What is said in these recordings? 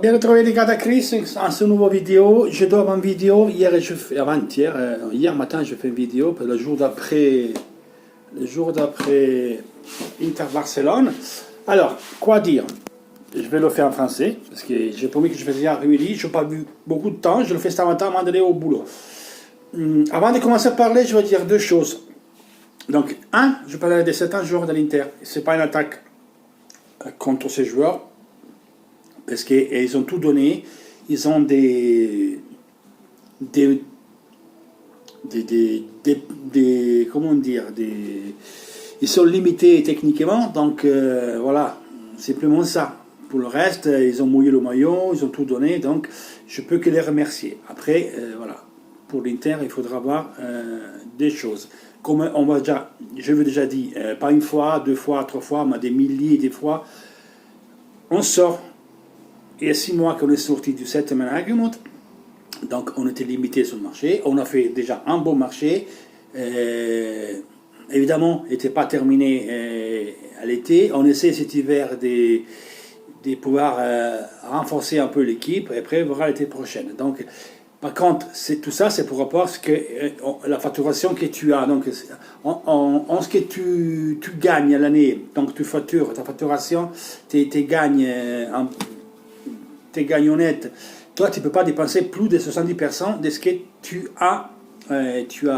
Bien retrouvé les gars de Chris en ce nouveau vidéo. Je dois une vidéo avant-hier, hier matin je fais une vidéo pour le jour d'après Inter Barcelone. Alors, quoi dire? Je vais le faire en français parce que j'ai promis que je faisais un midi. Je n'ai pas vu beaucoup de temps. Je le fais cet matin avant d'aller au boulot. Avant de commencer à parler, je vais dire deux choses. Donc, je parlerai des 7 joueurs de l'Inter. Ce n'est pas une attaque contre ces joueurs. Parce qu'ils ont tout donné, ils ont comment dire, ils sont limités techniquement, donc voilà, c'est simplement ça. Pour le reste, ils ont mouillé le maillot, ils ont tout donné, donc je peux que les remercier. Après, voilà, pour l'Inter, il faudra voir des choses. Comme je vous ai déjà dit, pas une fois, 2 fois, 3 fois, mais des milliers de fois, on sort. Il y a 6 mois qu'on est sorti du 7e management, donc on était limité sur le marché. On a fait déjà un bon marché. Évidemment, il n'était pas terminé à l'été. On essaie cet hiver de pouvoir renforcer un peu l'équipe et prévoir l'été prochaine. Donc, par contre, tout ça, c'est pour rapport à ce que, la facturation que tu as. Donc, en ce que tu gagnes à l'année, donc tu factures, ta facturation, tes gagnes tes gagnes honnêtes, toi tu ne peux pas dépenser plus de 70% de ce que tu as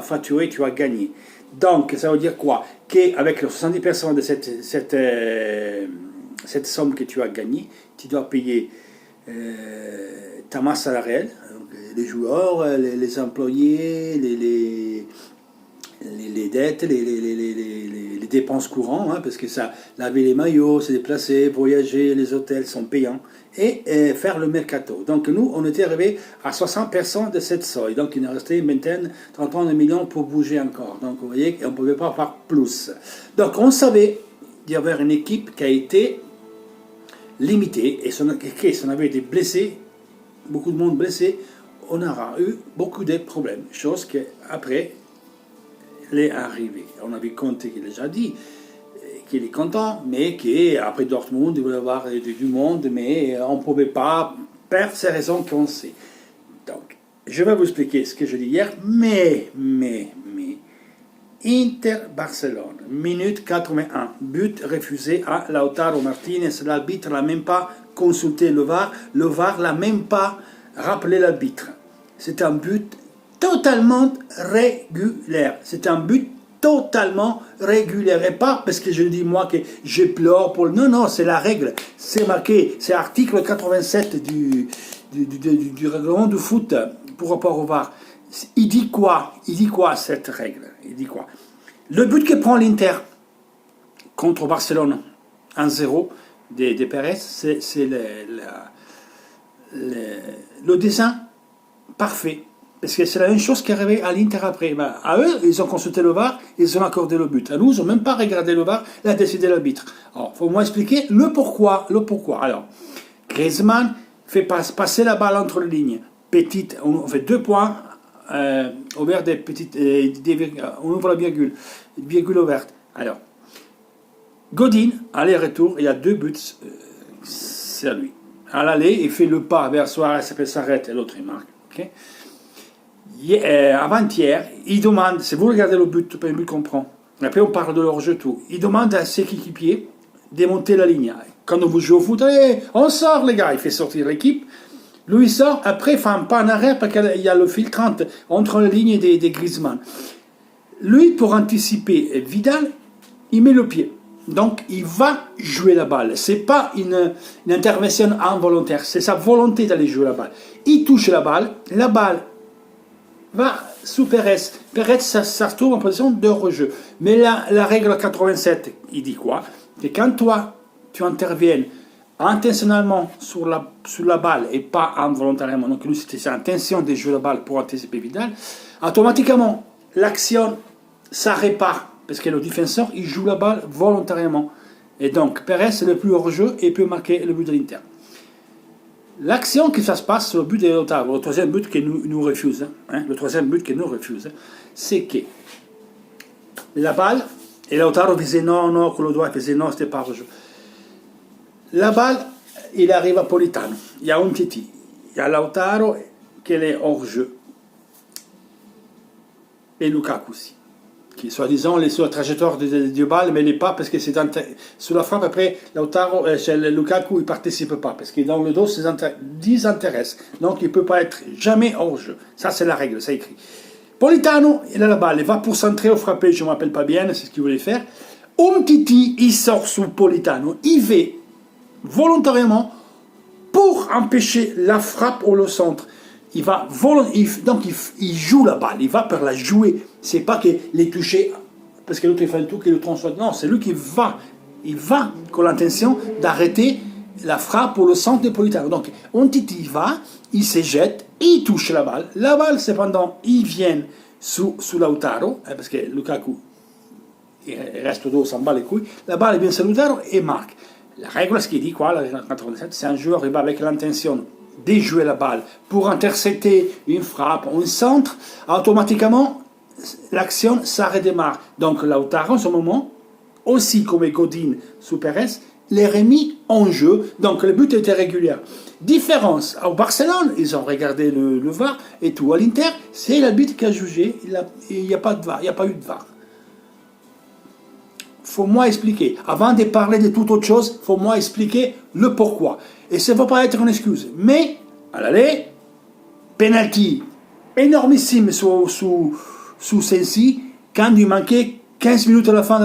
facturé, tu as gagné. Donc ça veut dire quoi? Qu'avec les 70% de cette somme que tu as gagnée, tu dois payer ta masse salariale, donc les joueurs, les employés, les dettes, les dépenses courantes, parce que ça, laver les maillots, se déplacer, voyager, les hôtels sont payants, et faire le mercato. Donc nous, on était arrivé à 60% de cette somme, donc il nous restait une vingtaine, 30 millions pour bouger encore. Donc vous voyez qu'on ne pouvait pas faire plus. Donc on savait d'y avoir une équipe qui a été limitée, et si on avait des blessés, beaucoup de monde blessé, on aura eu beaucoup de problèmes, chose qu'après, est arrivé. On avait Conte qui l'a déjà dit, qu'il est content, mais qu'après Dortmund, il voulait avoir du monde, mais on ne pouvait pas perdre ces raisons qu'on sait. Donc, je vais vous expliquer ce que je dis hier, mais, Inter Barcelone, minute 81, but refusé à Lautaro Martinez, l'arbitre n'a même pas consulté le VAR n'a même pas rappelé l'arbitre. C'est un but totalement régulier. C'est un but totalement régulier. Et pas parce que je dis moi que je pleure pour... Non, c'est la règle. C'est marqué. C'est l'article 87 du règlement du foot pour rapport au VAR. Il dit quoi cette règle? Il dit quoi? Le but que prend l'Inter contre Barcelone 1-0 de Pérez, c'est le dessin parfait. Parce que c'est la même chose qui est arrivée à l'Inter après. Ben, à eux, ils ont consulté le VAR, ils ont accordé le but. À nous, ils n'ont même pas regardé le VAR, il a décidé l'arbitre. Alors, il faut moi expliquer le pourquoi. Alors, Griezmann fait passer la balle entre les lignes. On fait 2 points, ouvert des petites, on ouvre la virgule ouverte. Alors, Godin, aller-retour, il y a 2 buts, c'est à lui. À l'aller, il fait le pas vers Suarez, il s'arrête et l'autre il marque. Okay? Avant-hier, il demande, si vous regardez le but, vous pouvez mieux comprendre. Après, on parle de leur jeu tout. Il demande à ses équipiers de monter la ligne. Quand vous jouez au foot, allez, on sort les gars, il fait sortir l'équipe. Lui il sort, après il fait un pas en arrière parce qu'il y a le filtrante entre les lignes des Griezmann. Lui, pour anticiper Vidal, il met le pied. Donc, il va jouer la balle. Ce n'est pas une intervention involontaire, c'est sa volonté d'aller jouer la balle. Il touche la balle va sous Pérez. Pérez, ça se retrouve en position de rejeu. Mais la règle 87, il dit quoi? Que quand toi, tu interviens intentionnellement sur la balle et pas involontairement, donc lui, c'était sa intention de jouer la balle pour anticiper Vidal, automatiquement, l'action s'arrête pas. Parce que le défenseur, il joue la balle volontairement. Et donc, Pérez, c'est le plus hors-jeu et peut marquer le but de l'Inter. L'action qui se passe sur le but de Lautaro, le troisième but que nous refuse, c'est que la balle, et Lautaro disait non, que le doigt faisait non, c'était pas hors-jeu. La balle il arrive à Politano. Il y a un Titi. Il y a Lautaro qui est hors jeu. Et Lukaku aussi. Qui, soi-disant, est sur la trajectoire du balle, mais il n'est pas parce que c'est sous la frappe. Après, Lautaro, Lukaku, il ne participe pas parce que dans le dos, ses désintéresse. Donc, il ne peut pas être jamais hors jeu. Ça, c'est la règle, c'est écrit. Politano, il a la balle, il va pour centrer ou frapper, je ne me rappelle pas bien, c'est ce qu'il voulait faire. Umtiti, il sort sous Politano, il va volontairement pour empêcher la frappe ou le centre. Il va donc il joue la balle, il va pour la jouer. C'est pas qu'il est touché parce que l'autre il fait un tout qu'il le transforme. Non, c'est lui qui va. Il va avec l'intention d'arrêter la frappe ou le centre de Politano. Donc, Umtiti va, il se jette, il touche la balle. La balle, cependant, il vient sous Lautaro, parce que Lukaku il reste au dos, s'en bat les couilles. La balle vient sur Lautaro et marque. La règle, ce qu'il dit, quoi, la 97, c'est un joueur qui va avec l'intention de jouer la balle pour intercepter une frappe, un centre, automatiquement, l'action, ça redémarre. Donc, Lautaro, en ce moment, aussi comme Godin sous Pérez, les remis en jeu, donc le but était régulier. Différence, au Barcelone, ils ont regardé le VAR et tout. À l'Inter, c'est l'arbitre qui a jugé, il n'y a pas de VAR, il n'y a pas eu de VAR. Faut moi expliquer. Avant de parler de toute autre chose, faut moi expliquer le pourquoi. Et ça ne va pas être une excuse. Mais, à l'aller, penalty énormissime sous celle-ci, quand il manquait 15 minutes à la fin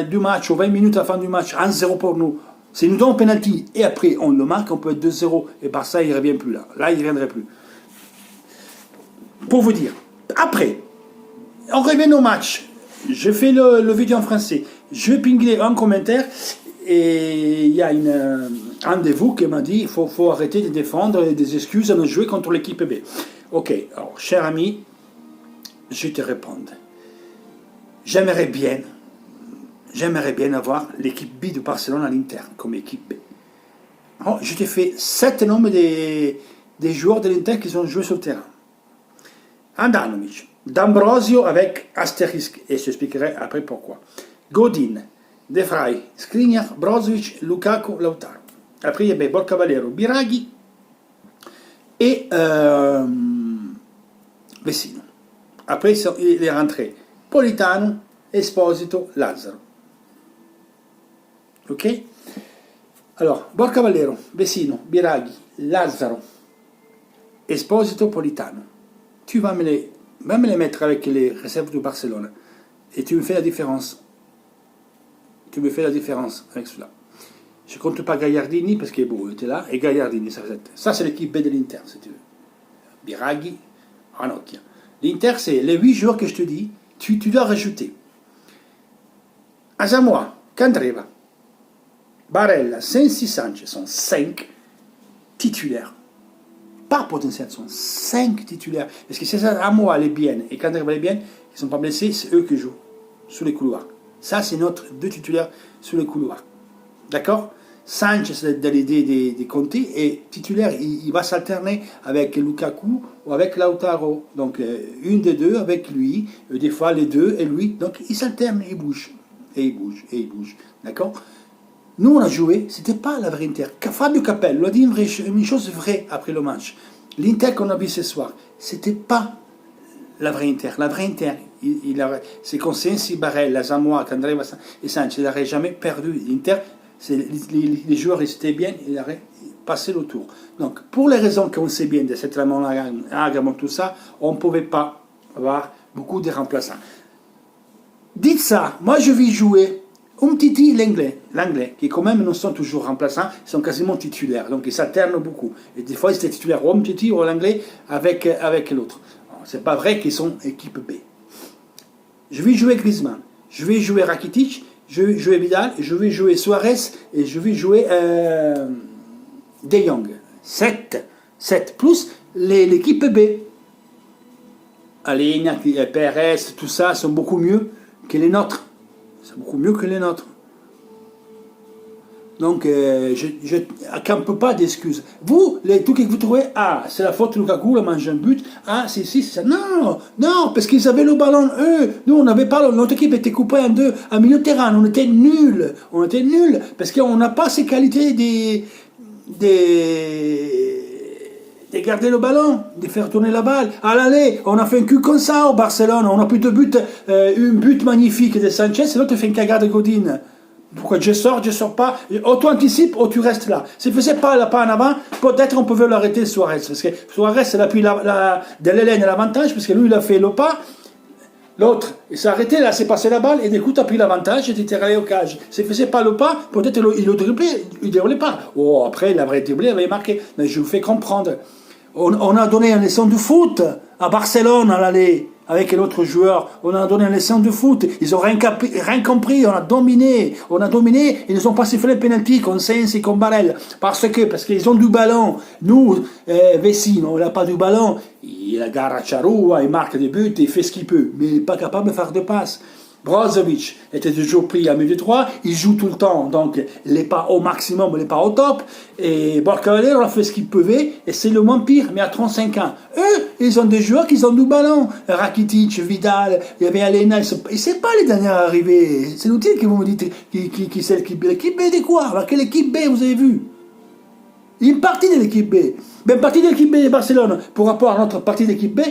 du match, ou 20 minutes à la fin du match, 1-0 pour nous. Si nous donnons un penalty et après on le marque, on peut être 2-0 et par ça il ne revient plus là. Là il ne reviendrait plus. Pour vous dire, après, on revient au match. Je fais le vidéo en français. Je vais pinguer un commentaire et il y a un de vous qui m'a dit il faut arrêter de défendre des excuses à nous jouer contre l'équipe B. Ok, alors cher ami, je te réponds. J'aimerais bien avoir l'équipe B de Barcelone à l'Inter comme équipe B. Alors, je t'ai fait 7 noms des joueurs de l'Inter qui ont joué sur le terrain. Andanovic, D'Ambrosio avec astérisque, et je t'expliquerai après pourquoi. Godin, De Vrij, Skriniar, Brozovic, Lukaku, Lautaro. Après, il y avait Borja Valero, Biraghi et Vecino. Après, il est rentré Politano, Esposito, Lazzaro. Ok? Alors, Borja Valero, Vecino, Biraghi, Lazzaro, Esposito, Politano. Tu vas me les mettre avec les réserves de Barcelone et tu me fais la différence. Tu me fais la différence avec cela. Je ne compte pas Gagliardini parce qu'il est beau, il était là, et Gagliardini, ça c'est l'équipe B de l'Inter, si tu veux. Biraghi, Ranocchia. L'Inter, c'est les 8 joueurs que je te dis, tu dois rajouter. Asamoah, Candreva, Barella, Sensi, Sanchez sont 5 titulaires. Pas potentiels, sont 5 titulaires. Parce que si Asamoah est bien et Candreva est bien, ils ne sont pas blessés, c'est eux qui jouent sous les couloirs. Ça, c'est notre 2 titulaires sous les couloirs. D'accord? Sanchez, c'est dans l'idée des Conte, et titulaire, il va s'alterner avec Lukaku ou avec Lautaro. Donc, une des deux avec lui, des fois les deux et lui. Donc, il s'alterne, il bouge. Et il bouge, et il bouge. D'accord? Nous, on a joué, c'était pas la vraie Inter. Fabio Capello a dit une chose vraie après le match. L'Inter qu'on a vu ce soir, c'était pas la vraie Inter. La vraie Inter, c'est qu'on Sensi, Barella, Asamoah, Candreva et Sanchez, il n'aurait jamais perdu. L'Inter, les joueurs étaient bien, il aurait passé le tour. Donc, pour les raisons qu'on sait bien de cette Agramon, tout ça, on ne pouvait pas avoir beaucoup de remplaçants. Dites ça, moi je vais jouer Umtiti, l'anglais, qui quand même ne sont toujours remplaçants, ils sont quasiment titulaires, donc ils s'alternent beaucoup. Et des fois, ils étaient titulaires ou Umtiti ou l'anglais avec l'autre. C'est pas vrai qu'ils sont équipe B. Je vais jouer Griezmann, je vais jouer Rakitic, je vais jouer Vidal, je vais jouer Suarez et je vais jouer De Jong. 7 plus l'équipe B. Alenia, Perez, tout ça sont beaucoup mieux que les nôtres. C'est beaucoup mieux que les nôtres. Donc, je ne peux pas d'excuses. Vous, tout ce que vous trouvez, c'est la faute de Lukaku, il a mangé un but, c'est ça. Non, parce qu'ils avaient le ballon, eux. Nous, on n'avait pas, notre équipe était coupée en deux, à milieu de terrain, on était nuls, parce qu'on n'a pas ces qualités de garder le ballon, de faire tourner la balle. À l'aller, on a fait un cul comme ça au Barcelone, on a plus de but, un but magnifique de Sanchez, et l'autre fait une cagade de Godin. Pourquoi je sors pas, ou tu anticipes ou tu restes là. S'il ne faisait pas le pas en avant, peut-être on pouvait l'arrêter Suarez, parce que Suarez, il a pris de l'Hélène l'avantage, parce que lui, il a fait le pas, l'autre, il s'est arrêté, là, s'est passé la balle, et du coup, tu as pris l'avantage et tu étais allé au cage. S'il ne faisait pas le pas, peut-être il le driblait, il ne driblait pas. Oh, après, il avait driblé, il avait marqué. Mais je vous fais comprendre. On a donné une leçon de foot à Barcelone à l'aller, avec l'autre joueur. On a donné une leçon de foot. Ils n'ont rien compris. On a dominé. Ils nous ont pas sifflé le penalty comme Sainz et comme Barrel. Parce qu'ils ont du ballon. Nous, Vecino, il n'a pas du ballon. Il agarre à Charrua, il marque des buts, il fait ce qu'il peut. Mais il n'est pas capable de faire de passes. Brozovic était toujours pris à milieu de 3, il joue tout le temps, donc il n'est pas au maximum, il n'est pas au top, et Borja Valero a fait ce qu'il pouvait, et c'est le moins pire, mais à 35 ans. Eux, ils ont des joueurs qui ont du ballon, Rakitic, Vidal, il y avait Alena, et c'est pas les derniers arrivés, c'est l'outil que vous me dites, qui c'est l'équipe B. L'équipe B de quoi? Alors, quelle équipe B vous avez vu? Une partie de l'équipe B, une partie de l'équipe B de Barcelone, pour rapport à notre partie d'équipe B,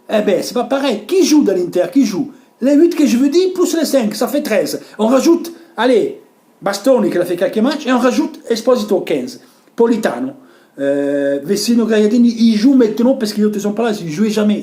eh ben, c'est pas pareil. Qui joue dans l'Inter? Qui joue? Les 8 que je vous dis, plus les 5, ça fait 13. On rajoute, allez, Bastoni qui a fait quelques matchs, et on rajoute Esposito 15. Politano, Vecino Gagliardini, ils jouent maintenant parce qu'ils ne sont pas là, ils ne jouaient jamais.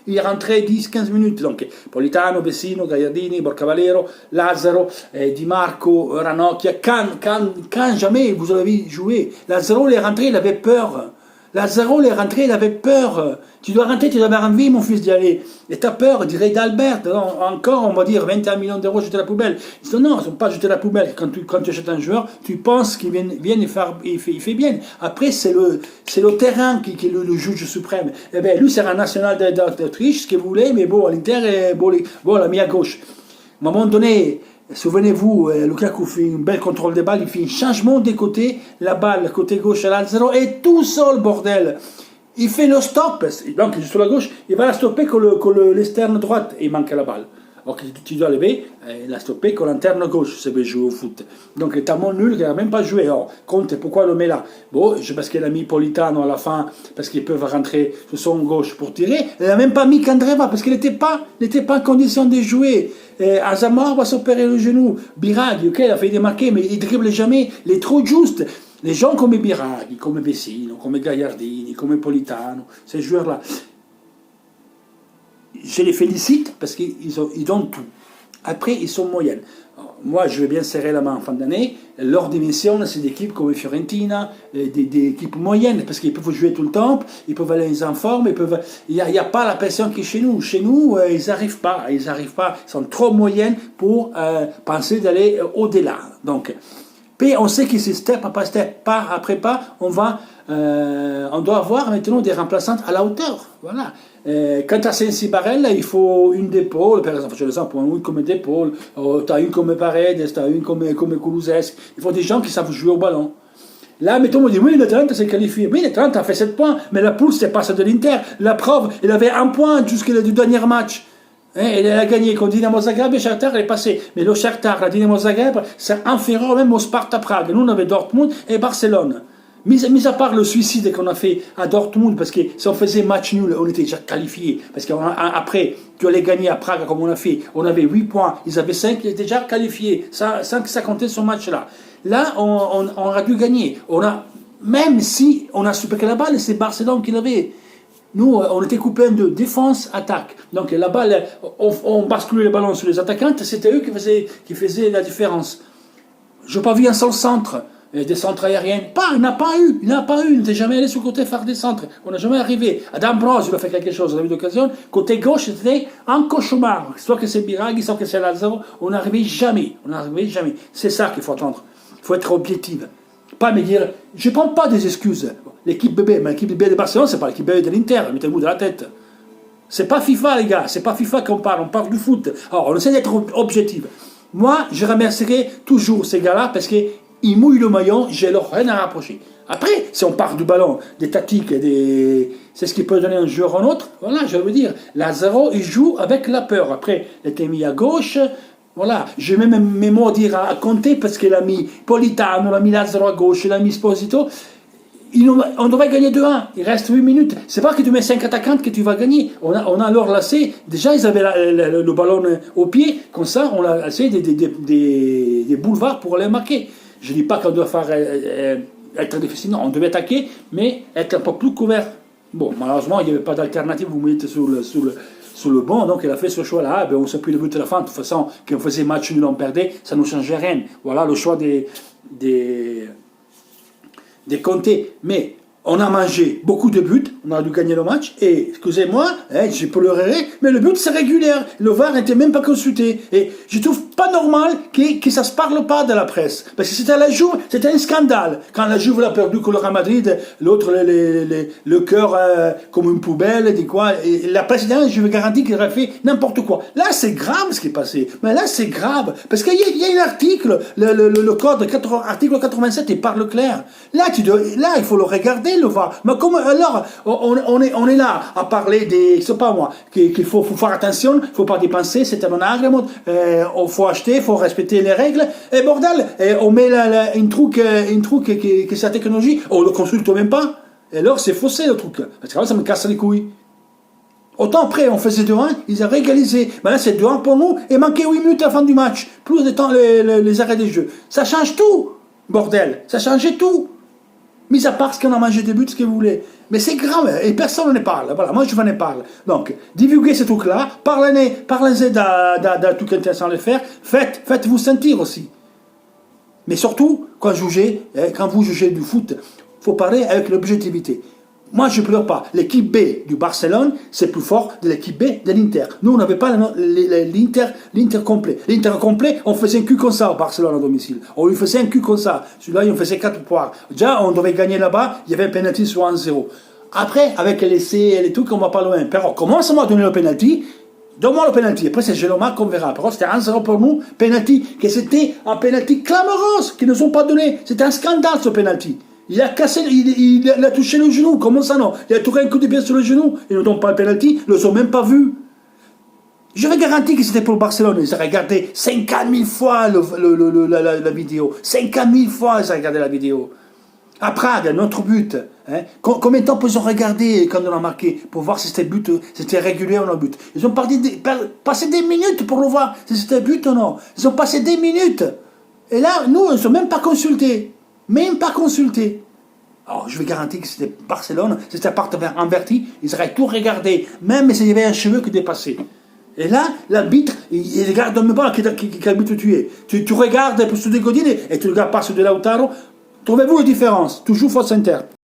Ils rentraient 10-15 minutes. Donc, Politano, Vecino, Gagliardini, Borja Valero, Lazzaro, Di Marco, Ranocchia. Quand jamais vous avez joué, Lazzaro est rentré, il avait peur. Lazzaro est rentré, il avait peur. Tu dois rentrer, tu dois avoir envie, mon fils, d'y aller. Et tu as peur, dirait d'Albert. Encore, on va dire 21 millions d'euros jetés à la poubelle. Ils disent non, ils ne sont pas jetés à la poubelle. Quand tu achètes un joueur, tu penses qu'il vient et faire, il fait bien. Après, c'est le terrain qui est le juge suprême. Eh bien, lui, c'est un national d'Autriche, ce qu'il voulait, mais bon, à l'Inter, bon, l'a mis à gauche. À un moment donné, souvenez-vous, Lukaku fait un bel contrôle des balles, il fait un changement des côtés, la balle côté gauche à l'Alzero, et tout seul, bordel. Il fait le stop, donc sur la gauche, il va la stopper que l'externe droite, et il manque la balle. Alors que tu dois lever, il a stoppé que l'interne gauche, si veut jouer au foot. Donc il est tellement nul qu'il n'a même pas joué. Alors, Conte, pourquoi le met là? Bon, parce qu'il a mis Politano à la fin, parce qu'ils peuvent rentrer sur son gauche pour tirer. Il n'a même pas mis Candreva, parce qu'il n'était pas en condition de jouer. Azamor va s'opérer le genou. Biraghi, ok, il a fait des marqués, mais il ne dribble jamais. Il est trop juste. Les gens comme Biraghi, comme Vecino, comme Gagliardini, comme Politano, ces joueurs-là, je les félicite parce qu'ils donnent tout. Après, ils sont moyennes. Alors, moi, je vais bien serrer la main en fin d'année. Leur dimension, c'est des équipes comme Fiorentina, des équipes moyennes, parce qu'ils peuvent jouer tout le temps, ils peuvent aller en forme, il n'y a pas la pression qui est chez nous. Chez nous, ils n'arrivent pas. Ils sont trop moyennes pour penser d'aller au-delà. Donc, puis on sait que c'est step après step, pas après pas, on doit avoir maintenant des remplaçantes à la hauteur. Voilà. Quand tu as Sensi Barrel, il faut une d'épaule, par exemple, une comme d'épaule, tu as une comme Paredes, tu as une comme Kulusevski. Il faut des gens qui savent jouer au ballon. Là, mettons, on dit, oui, le Trent s'est qualifié. Oui, le Trent a fait 7 points, mais la poule, c'est pas celle de l'Inter. La preuve, il avait 1 point jusqu'au dernier match. Il a gagné contre Dinamo Zagreb et Shakhtar est passé. Mais le Shakhtar, la Dinamo Zagreb, c'est inférieur même au Sparta Prague. Nous, on avait Dortmund et Barcelone. Mis à part le suicide qu'on a fait à Dortmund, parce que si on faisait match nul, on était déjà qualifié. Parce qu'après, tu allais gagner à Prague comme on a fait. On avait 8 points, ils avaient 5, ils étaient déjà qualifiés. Sans que ça comptait ce match-là. Là, on aurait dû gagner. Même si on a su que la balle, c'est Barcelone qui l'avait. Nous, on était coupés de défense-attaque. Donc la balle, on basculait le ballon sur les attaquantes, c'était eux qui faisaient la différence. Je n'ai pas vu un seul centre, des centres aériens. Il n'a pas eu. Il n'était jamais allé sur le côté faire des centres. On n'a jamais arrivé. Adam Bros, il a fait quelque chose, on a eu l'occasion. Côté gauche, c'était un cauchemar. Soit que c'est Biraghi, soit que c'est Lazzaro. On n'arrivait jamais. C'est ça qu'il faut attendre. Il faut être objectif. Pas me dire, je ne prends pas des excuses. L'équipe bébé, mais l'équipe bébé de Barcelone, c'est pas l'équipe bébé de l'Inter, mettez-vous de la tête. C'est pas FIFA, les gars, c'est pas FIFA qu'on parle, on parle du foot. Alors, on essaie d'être objectif. Moi, je remercierai toujours ces gars-là parce qu'ils mouillent le maillot, j'ai leur rien à rapprocher. Après, si on parle du ballon, des tactiques, c'est ce qui peut donner un joueur en autre, voilà, je veux dire. Lazzaro, il joue avec la peur. Après, il était mis à gauche. Voilà, j'ai même un mémoire dire à compter parce qu'il a mis Politano, il a mis Lazzaro à gauche, il a mis Esposito. On devrait gagner 2-1, il reste 8 minutes. C'est pas que tu mets 5 attaquants que tu vas gagner. On a alors lassé, déjà ils avaient le ballon au pied, comme ça on a laissé des boulevards pour les marquer. Je dis pas qu'on doit faire être difficile, non, on devait attaquer, mais être un peu plus couvert. Bon, malheureusement il n'y avait pas d'alternative, vous mettez sur le banc, donc il a fait ce choix-là. Ben, on ne sait plus le but à la fin. De toute façon, quand on faisait match nul, on perdait, ça ne nous changeait rien. Voilà le choix des comptés. Mais on a mangé beaucoup de buts, on a dû gagner le match, et excusez-moi, je pleurerai, mais le but c'est régulier, le VAR n'était même pas consulté, et je trouve pas normal que ça se parle pas de la presse, parce que c'était à la Juve, c'était un scandale, quand la Juve l'a perdu contre le Real Madrid, l'autre le cœur comme une poubelle, dit quoi, et la présidente, je vous garantis qu'il aurait fait n'importe quoi. Là c'est grave ce qui est passé, mais là c'est grave, parce qu'il y a un article, le code, article 87, il parle clair, là il faut le regarder, le VAR. Mais comment alors on est là à parler des, c'est pas moi, qu'il faut faire attention, il ne faut pas dépenser, c'est un agrément, il faut acheter, il faut respecter les règles, et bordel, on met une truc que c'est la technologie, on le consulte même pas, et alors c'est faussé le truc, parce que là ça me casse les couilles. Autant après, on faisait 2-1, ils ont régalisé. Mais là, c'est 2-1 pour nous, et manquait 8 minutes à la fin du match, plus de temps les arrêts des jeux. Ça change tout, bordel, ça changeait tout. Mis à part ce qu'on a mangé des buts, ce que vous voulez. Mais c'est grave, et personne ne parle. Voilà, moi je vous en parle. Donc, divulguez ce truc-là, parlez-en d'un truc intéressant à le faire, faites-vous sentir aussi. Mais surtout, quand vous jugez du foot, il faut parler avec l'objectivité. Moi, je ne pleure pas. L'équipe B du Barcelone, c'est plus fort de l'équipe B de l'Inter. Nous, on n'avait pas l'Inter complet. L'Inter complet, on faisait un cul comme ça au Barcelone à domicile. On lui faisait un cul comme ça. Celui-là, il en faisait 4 points. Déjà, on devait gagner là-bas, il y avait un penalty sur 1-0. Après, avec les essais et les trucs, on ne va pas loin. Pero, commence-moi à donner le penalty. Donne-moi le penalty. Après, c'est Geloma qu'on verra. Par contre, c'était 1-0 pour nous. Penalty, que c'était un penalty clamoreux qu'ils ne nous ont pas donné. C'était un scandale, ce penalty. Il a cassé, il a touché le genou, comment ça non? Il a tourné un coup de pied sur le genou, ils ne donnent pas le penalty, ils ne l'ont même pas vu. Je vais garantir que c'était pour le Barcelone, ils ont regardé 50 000 fois la vidéo, 50 000 fois ils ont regardé la vidéo. À Prague, notre but, hein? Combien de temps ils ont regardé quand on a marqué, pour voir si c'était régulier ou non but? Ils ont passé des minutes pour le voir, si c'était but ou non. Ils ont passé des minutes. Et là, nous, ils ne sont même pas consultés. Même pas consulté. Alors, je vais garantir que c'était Barcelone, c'était partenaire inverti, ils auraient tout regardé, même s'il y avait un cheveu qui dépassait. Et là, l'arbitre, il regarde même pas quel arbitre tu es. Tu regardes pour ceux de Godine et tu regardes pas ceux de Lautaro. Trouvez-vous la différence? Toujours fausse inter.